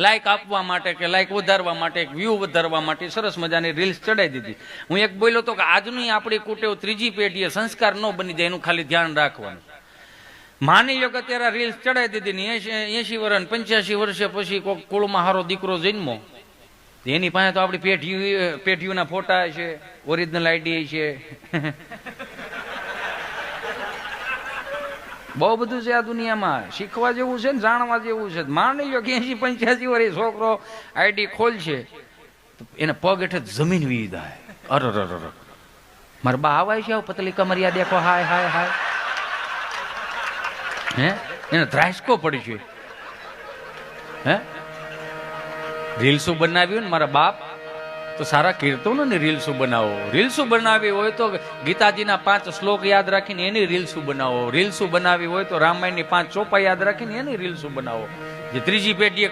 Like આપવા માટે કે લાઈક વધારવા માટે, વ્યૂ વધારવા માટે સરસ મજાની રીલ્સ ચડાવી દીધી. હું એક બોલ્યો તો કે આજની આપણી કુટેવ ત્રીજી પેઢીએ સંસ્કાર ન બની જાય એનું ખાલી ધ્યાન રાખવાનું. માની લો કે અત્યારે રીલ્સ ચડાવી દીધી ને 80 વર્ષ 85 વર્ષે પછી કોઈ કુળમાં હારો દીકરો જન્મો, એની પાસે તો આપણી પેઢીઓના ફોટા છે, ઓરિજિનલ આઈડી છે, બહુ બધું છે આ દુનિયામાં. શીખવા જેવું છે ને જાણવા જેવું છે. માની લો કે 80-85 વર્ષે છોકરો આઈડી ખોલશે તો એને પગ હેઠે જમીન વી જાય. અરે મારા બા આવાય છે, પતલી કમરિયા દેખો, હાય હાય હાય, હે એને ધ્રાસકો પડી છે. હે રીલ્સો બનાવ્યું ને મારા બાપ તો સારા કીર્તનો ને રીલ્સો બનાવો. રીલ્સો બનાવી હોય તો ગીતાજીના 5 શ્લોક યાદ રાખીને એની રીલ્સો બનાવો. રીલ્સો બનાવી હોય તો રામાયણની 5 ચોપા યાદ રાખીને એની રીલ્સો બનાવો. જે ત્રીજી પેઢી